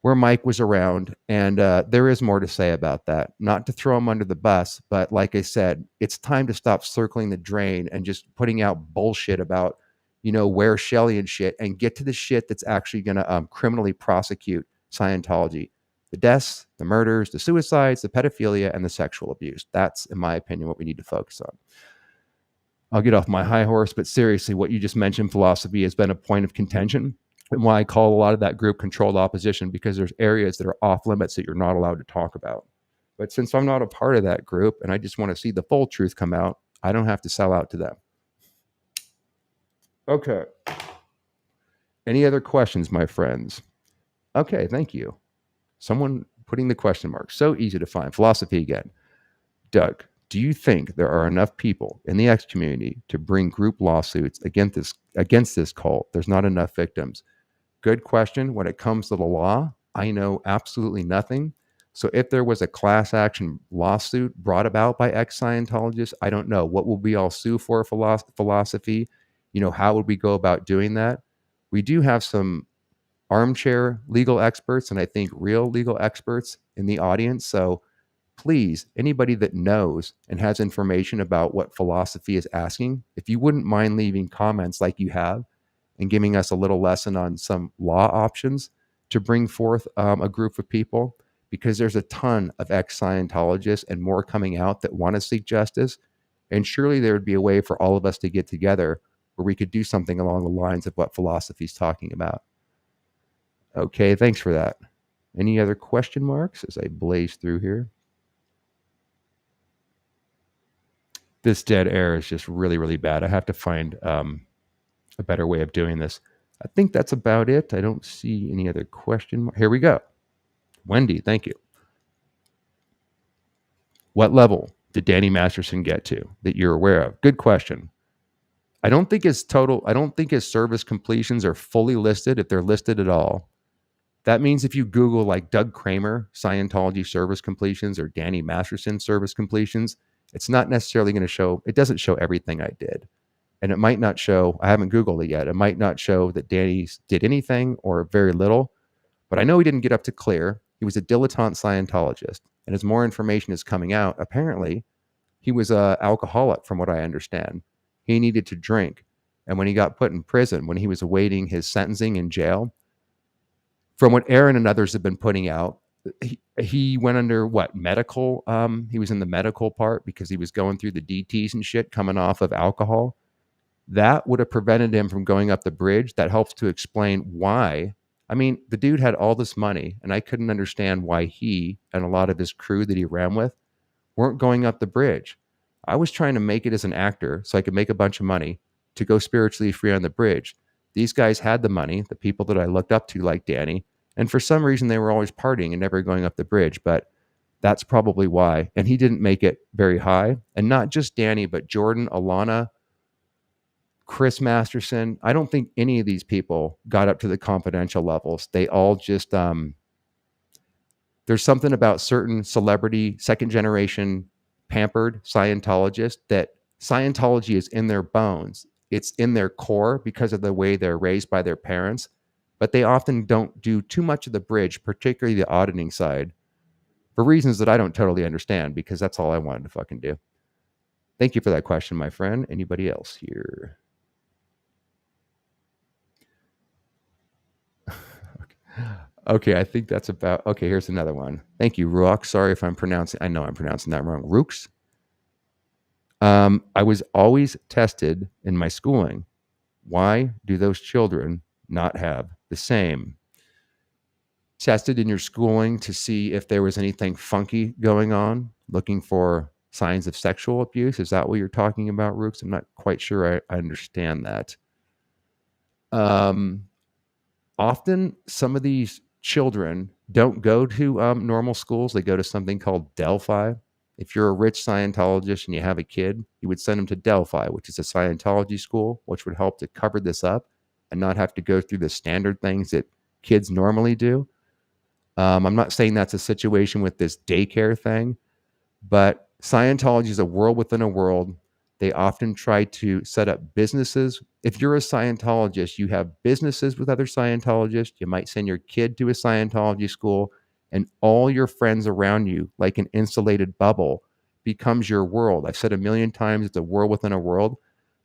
where Mike was around. And there is more to say about that. Not to throw him under the bus, but like I said, it's time to stop circling the drain and just putting out bullshit about, where Shelley and shit, and get to the shit that's actually going to criminally prosecute Scientology. The deaths, the murders, the suicides, the pedophilia, and the sexual abuse. That's, in my opinion, what we need to focus on. I'll get off my high horse, but seriously, what you just mentioned, philosophy, has been a point of contention, and why I call a lot of that group controlled opposition, because there's areas that are off limits that you're not allowed to talk about. But since I'm not a part of that group and I just want to see the full truth come out, I don't have to sell out to them. Okay. Any other questions, my friends? Okay, thank you. Someone putting the question mark. So easy to find. Philosophy again. Doug, do you think there are enough people in the X community to bring group lawsuits against this cult? There's not enough victims. Good question. When it comes to the law, I know absolutely nothing. So if there was a class action lawsuit brought about by ex-Scientologists, I don't know. What would we all sue for philosophy? How would we go about doing that? We do have some armchair legal experts and I think real legal experts in the audience. So please, anybody that knows and has information about what philosophy is asking, if you wouldn't mind leaving comments like you have and giving us a little lesson on some law options to bring forth a group of people, because there's a ton of ex-Scientologists and more coming out that want to seek justice. And surely there would be a way for all of us to get together where we could do something along the lines of what philosophy is talking about. Okay, thanks for that. Any other question marks as I blaze through here? This dead air is just really, really bad. I have to find a better way of doing this. I think that's about it. I don't see any other question. Here we go. Wendy, thank you. What level did Danny Masterson get to that you're aware of? Good question. I don't think his service completions are fully listed, if they're listed at all. That means if you Google like Doug Kramer, Scientology service completions, or Danny Masterson service completions, it's not necessarily going to show, it doesn't show everything I did. And it might not show, I haven't Googled it yet, it might not show that Danny did anything or very little, but I know he didn't get up to clear. He was a dilettante Scientologist. And as more information is coming out, apparently he was an alcoholic from what I understand. He needed to drink. And when he got put in prison, when he was awaiting his sentencing in jail, from what Aaron and others have been putting out, he went under medical? He was in the medical part because he was going through the DTs and shit coming off of alcohol. That would have prevented him from going up the bridge. That helps to explain why. I mean, the dude had all this money, and I couldn't understand why he and a lot of his crew that he ran with weren't going up the bridge. I was trying to make it as an actor so I could make a bunch of money to go spiritually free on the bridge. These guys had the money, the people that I looked up to like Danny, and for some reason they were always partying and never going up the bridge, but that's probably why. And he didn't make it very high. And not just Danny, but Jordan, Alana, Chris Masterson. I don't think any of these people got up to the confidential levels. They all just, there's something about certain celebrity, second generation, pampered Scientologists that Scientology is in their bones. It's in their core because of the way they're raised by their parents, but they often don't do too much of the bridge, particularly the auditing side, for reasons that I don't totally understand, because that's all I wanted to fucking do. Thank you for that question, my friend. Anybody else here? Okay, I think that's about, okay, here's another one. Thank you, Ruok. Sorry if I know I'm pronouncing that wrong. Rooks. I was always tested in my schooling. Why do those children not have the same? Tested in your schooling to see if there was anything funky going on, looking for signs of sexual abuse. Is that what you're talking about, Rooks? I'm not quite sure I understand that. Often some of these children don't go to normal schools. They go to something called Delphi. If you're a rich Scientologist and you have a kid, you would send them to Delphi, which is a Scientology school, which would help to cover this up and not have to go through the standard things that kids normally do. I'm not saying that's a situation with this daycare thing, but Scientology is a world within a world. They often try to set up businesses. If you're a Scientologist, you have businesses with other Scientologists. You might send your kid to a Scientology school, and all your friends around you, like an insulated bubble, becomes your world. I've said a million times, it's a world within a world.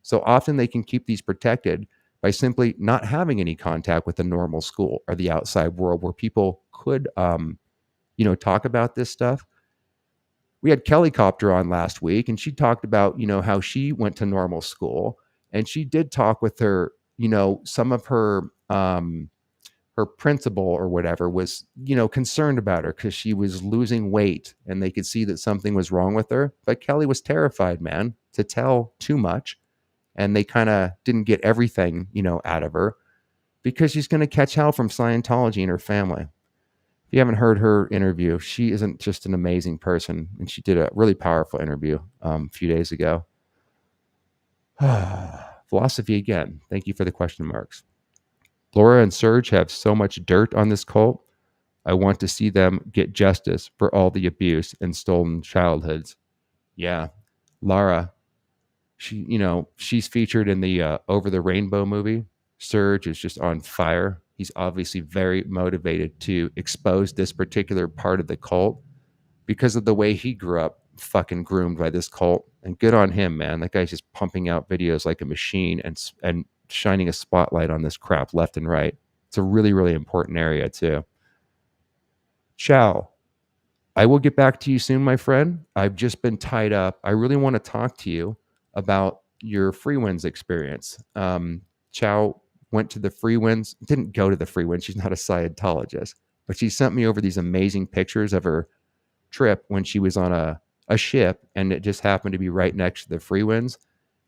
So often they can keep these protected by simply not having any contact with the normal school or the outside world where people could, talk about this stuff. We had Kelly Copter on last week, and she talked about, how she went to normal school, and she did talk with her, some of her principal or whatever was, concerned about her because she was losing weight and they could see that something was wrong with her. But Kelly was terrified, man, to tell too much. And they kind of didn't get everything, out of her because she's going to catch hell from Scientology and her family. If you haven't heard her interview, she isn't just an amazing person. And she did a really powerful interview a few days ago. Philosophy again. Thank you for the question marks. Laura and Serge have so much dirt on this cult. I want to see them get justice for all the abuse and stolen childhoods. Yeah. Lara, she's featured in the Over the Rainbow movie. Serge is just on fire. He's obviously very motivated to expose this particular part of the cult because of the way he grew up fucking groomed by this cult. And good on him, man. That guy's just pumping out videos like a machine and shining a spotlight on this crap left and right. It's a really, really important area too. Ciao. I will get back to you soon, my friend. I've just been tied up. I really want to talk to you about your Free Winds experience. Chow went to the Free Winds, didn't go to the Free Winds. She's not a Scientologist, but she sent me over these amazing pictures of her trip when she was on a ship, and it just happened to be right next to the Free Winds.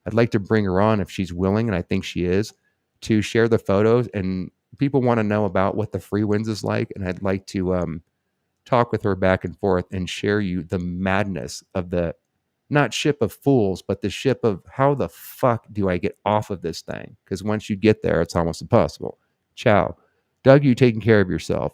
I'd like to bring her on if she's willing, and I think she is, to share the photos. And people want to know about what the Free Winds is like, and I'd like to talk with her back and forth and share you the madness of the not ship of fools, but the ship of how the fuck do I get off of this thing? Because once you get there, it's almost impossible. Ciao. Doug, you taking care of yourself.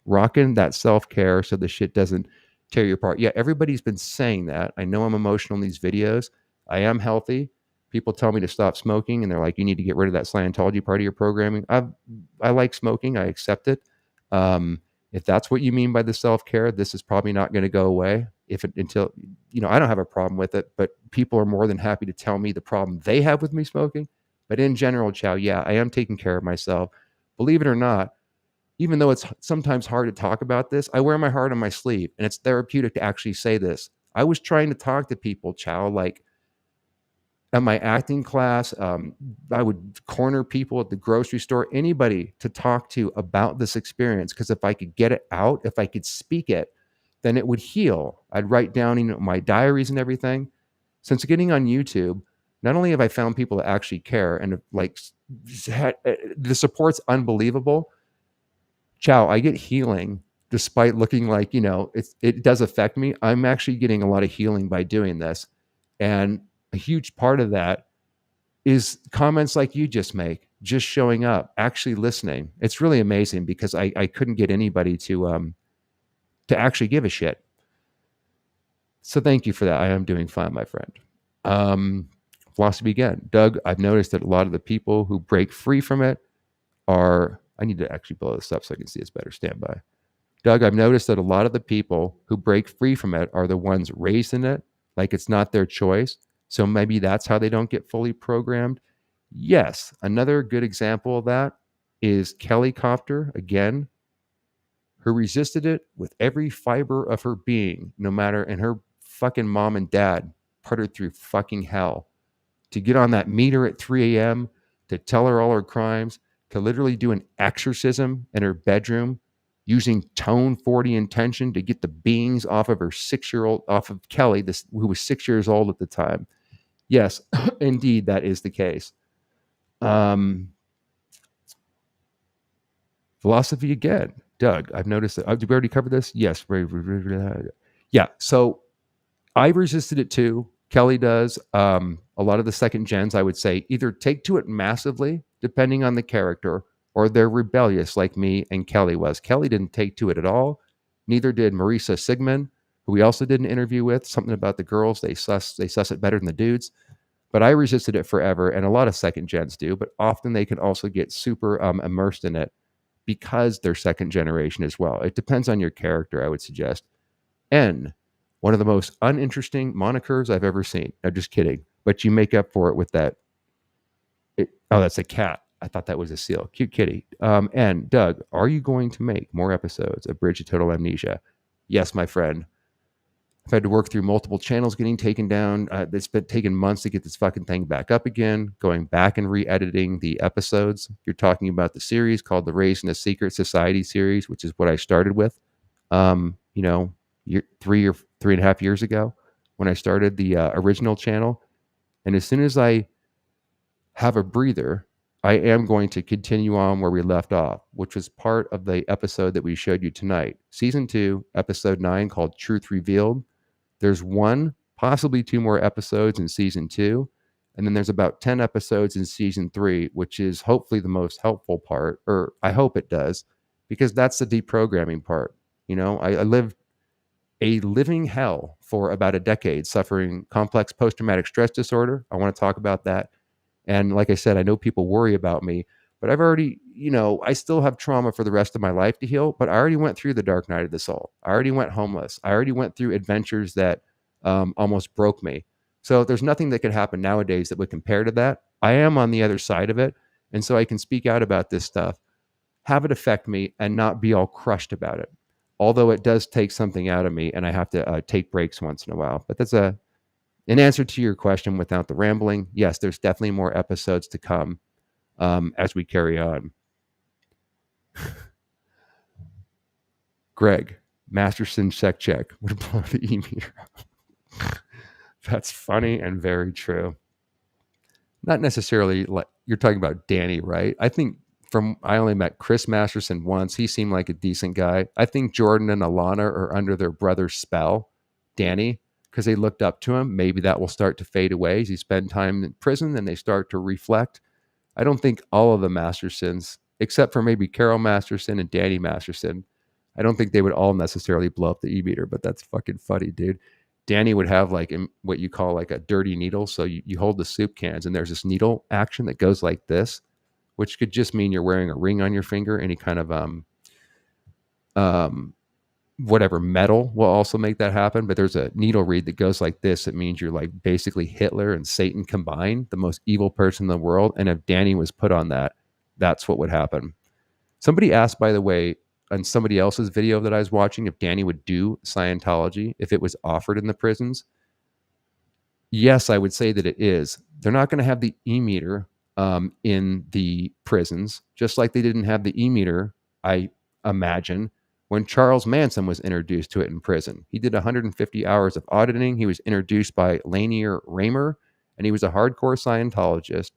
Rocking that self-care so the shit doesn't tear you apart. Yeah, everybody's been saying that. I know I'm emotional in these videos. I am healthy. People tell me to stop smoking, and they're like, you need to get rid of that Scientology part of your programming. I like smoking. I accept it. If that's what you mean by the self-care, this is probably not going to go away until I don't have a problem with it, but people are more than happy to tell me the problem they have with me smoking. But in general, Chow, yeah, I am taking care of myself. Believe it or not, even though it's sometimes hard to talk about this, I wear my heart on my sleeve, and it's therapeutic to actually say this. I was trying to talk to people, Chow, like at my acting class. I would corner people at the grocery store, anybody to talk to about this experience. Because if I could get it out, if I could speak it, then it would heal. I'd write down my diaries and everything. Since getting on YouTube, not only have I found people that actually care and the support's unbelievable. Chow, I get healing despite looking like, it does affect me. I'm actually getting a lot of healing by doing this. And a huge part of that is comments like you just make, just showing up, actually listening. It's really amazing because I couldn't get anybody to actually give a shit. So thank you for that. I am doing fine, my friend. Philosophy again. Doug, I've noticed that a lot of the people who break free from it I need to actually blow this up so I can see this better. Stand by. Doug, I've noticed that a lot of the people who break free from it are the ones raised in it, like it's not their choice. So maybe that's how they don't get fully programmed. Yes. Another good example of that is Kelly Copter, again, who resisted it with every fiber of her being, no matter, and her fucking mom and dad put her through fucking hell to get on that meter at 3 a.m., to tell her all her crimes, to literally do an exorcism in her bedroom using tone 40 intention to get the beans off of her 6-year-old, off of Kelly, who was 6 years old at the time. Yes, indeed, that is the case. Philosophy again. Doug, I've noticed that. Did we already cover this? Yes. Yeah. So I resisted it too. Kelly does. A lot of the second gens, I would say, either take to it massively, depending on the character, or they're rebellious like me and Kelly was. Kelly didn't take to it at all. Neither did Marisa Sigmund, who we also did an interview with. Something about the girls, they suss it better than the dudes. But I resisted it forever, and a lot of second gens do. But often they can also get super immersed in it because they're second generation as well. It depends on your character, I would suggest. N, one of the most uninteresting monikers I've ever seen. No, just kidding. But you make up for it with that. Oh, that's a cat. I thought that was a seal. Cute kitty. And Doug, are you going to make more episodes of Bridge of Total Amnesia? Yes, my friend. I've had to work through multiple channels getting taken down. It's been taking months to get this fucking thing back up again, going back and re-editing the episodes. You're talking about the series called the Raised in a Secret Society series, which is what I started with, you know, 3.5 years ago when I started the original channel. And as soon as I have a breather, I am going to continue on where we left off, which was part of the episode that we showed you tonight. Season 2, episode 9, called Truth Revealed. There's 1, possibly 2 more episodes in season 2. And then there's about 10 episodes in season 3, which is hopefully the most helpful part, or I hope it does, because that's the deprogramming part. You know, I lived a living hell for about a decade suffering complex post-traumatic stress disorder. I want to talk about that. And like I said, I know people worry about me, but I've already, I still have trauma for the rest of my life to heal, but I already went through the dark night of the soul. I already went homeless. I already went through adventures that almost broke me. So there's nothing that could happen nowadays that would compare to that. I am on the other side of it. And so I can speak out about this stuff, have it affect me, and not be all crushed about it. Although it does take something out of me, and I have to take breaks once in a while. But that's an answer to your question without the rambling. Yes, there's definitely more episodes to come as we carry on. Greg, Masterson check would blow the e-meter. That's funny and very true. Not necessarily like you're talking about Danny, right? I think I only met Chris Masterson once. He seemed like a decent guy. I think Jordan and Alana are under their brother's spell, Danny, because they looked up to him. Maybe that will start to fade away as he spend time in prison and they start to reflect. I don't think all of the Mastersons, except for maybe Carol Masterson and Danny Masterson, I don't think they would all necessarily blow up the e-meter, but that's fucking funny, dude. Danny would have like what you call like a dirty needle. So you hold the soup cans and there's this needle action that goes like this, which could just mean you're wearing a ring on your finger. Any kind of whatever metal will also make that happen. But there's a needle read that goes like this. It means you're like basically Hitler and Satan combined, the most evil person in the world. And if Danny was put on that, that's what would happen. Somebody asked, by the way, on somebody else's video that I was watching, if Danny would do Scientology, if it was offered in the prisons. Yes, I would say that it is. They're not going to have the e-meter in the prisons, just like they didn't have the e-meter, I imagine, when Charles Manson was introduced to it in prison. He did 150 hours of auditing. He was introduced by Lanier Raymer, and he was a hardcore Scientologist.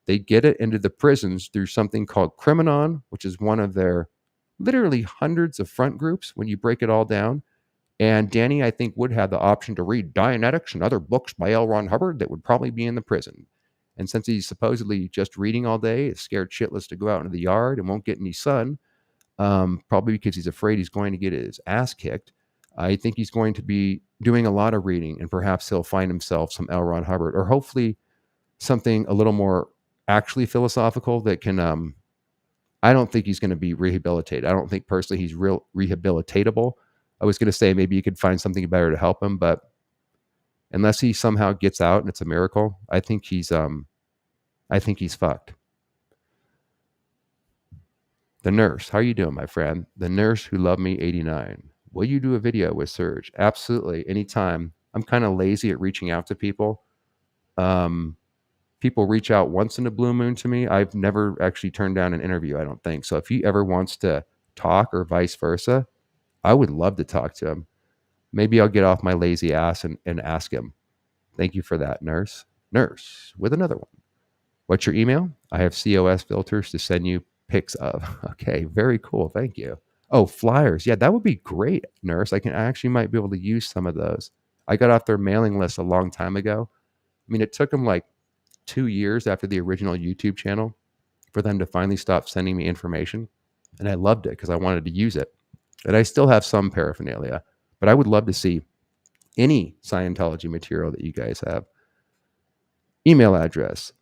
They get it into the prisons through something called Criminon, which is one of their literally hundreds of front groups when you break it all down. And Danny, I think, would have the option to read Dianetics and other books by L. Ron Hubbard that would probably be in the prison. And since he's supposedly just reading all day, is scared shitless to go out into the yard and won't get any sun, probably because he's afraid he's going to get his ass kicked, I think he's going to be doing a lot of reading, and perhaps he'll find himself some L. Ron Hubbard, or hopefully something a little more actually philosophical that can I don't think he's going to be rehabilitated. I don't think personally he's real rehabilitatable. I was going to say maybe you could find something better to help him, but unless he somehow gets out and it's a miracle, I think he's fucked. The nurse, how are you doing, my friend? The nurse who loved me, 89. Will you do a video with Serge? Absolutely, anytime. I'm kind of lazy at reaching out to people. People reach out once in a blue moon to me. I've never actually turned down an interview, I don't think. So if he ever wants to talk or vice versa, I would love to talk to him. Maybe I'll get off my lazy ass and ask him. Thank you for that, nurse. Nurse with another one. What's your email? I have COS filters to send you pics of. Okay, very cool. Thank you. Oh, flyers. Yeah, that would be great, nurse. I actually might be able to use some of those. I got off their mailing list a long time ago. I mean, it took them like 2 years after the original YouTube channel for them to finally stop sending me information. And I loved it because I wanted to use it. And I still have some paraphernalia, but I would love to see any Scientology material that you guys have. Email address,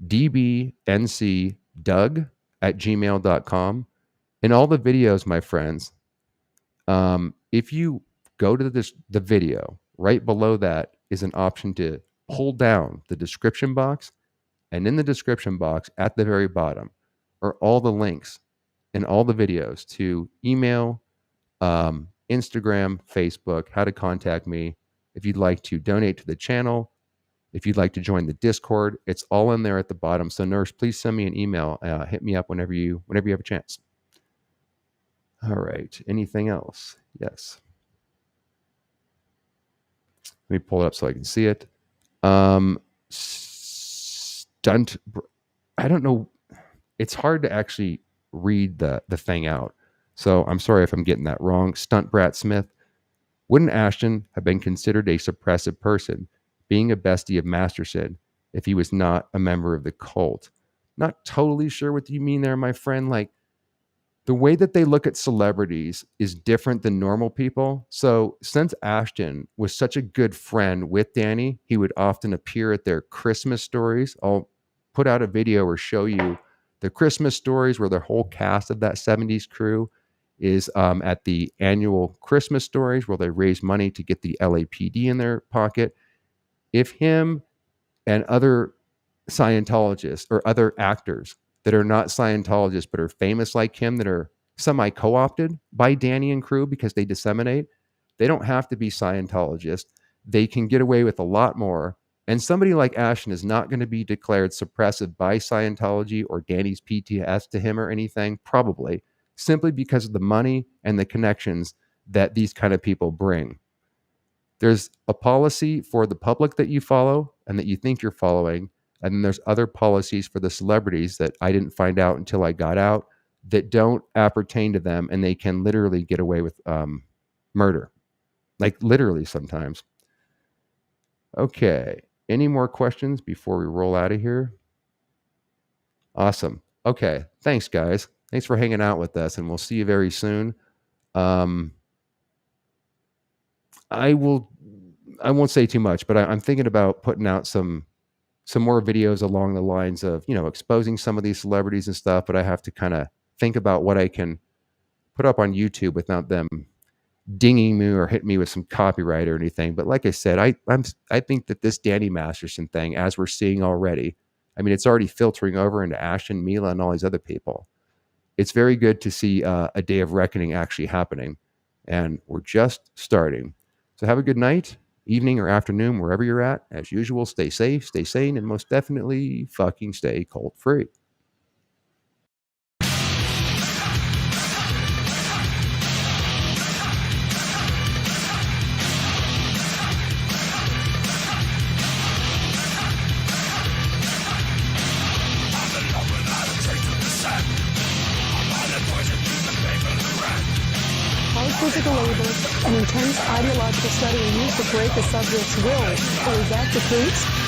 dbncdoug@gmail.com. In all the videos, my friends, if you go to the video, right below that is an option to pull down the description box. And in the description box at the very bottom are all the links in all the videos to email, Instagram, Facebook, how to contact me. If you'd like to donate to the channel, if you'd like to join the Discord, it's all in there at the bottom. So nurse, please send me an email. Hit me up whenever you have a chance. All right. Anything else? Yes. Let me pull it up so I can see it. Stunt. I don't know. It's hard to actually read the thing out. So I'm sorry if I'm getting that wrong. Stunt Brat Smith. Wouldn't Ashton have been considered a suppressive person, being a bestie of Masterson, if he was not a member of the cult? Not totally sure what you mean there, my friend. Like, the way that they look at celebrities is different than normal people. So since Ashton was such a good friend with Danny, he would often appear at their Christmas stories. I'll put out a video or show you the Christmas stories where the whole cast of that 70s crew is at the annual Christmas stories where they raise money to get the LAPD in their pocket. If him and other Scientologists or other actors that are not Scientologists but are famous like him, that are semi-co-opted by Danny and crew because they disseminate, they don't have to be Scientologists. They can get away with a lot more. And somebody like Ashton is not going to be declared suppressive by Scientology or Danny's PTS to him or anything, probably, simply because of the money and the connections that these kind of people bring. There's a policy for the public that you follow and that you think you're following. And then there's other policies for the celebrities that I didn't find out until I got out that don't appertain to them, and they can literally get away with murder. Like literally sometimes. Okay. Any more questions before we roll out of here? Awesome. Okay. Thanks, guys. Thanks for hanging out with us, and we'll see you very soon. I won't say too much, but I'm thinking about putting out some more videos along the lines of, exposing some of these celebrities and stuff, but I have to kind of think about what I can put up on YouTube without them dinging me or hitting me with some copyright or anything. But like I said, I think that this Danny Masterson thing, as we're seeing already, I mean, it's already filtering over into Ashton, Mila, and all these other people. It's very good to see a day of reckoning actually happening, and we're just starting. So have a good night, evening, or afternoon, wherever you're at. As usual, stay safe, stay sane, and most definitely fucking stay cult free. Physical labor, an intense ideological study used to break the subject's will, or is that the truth?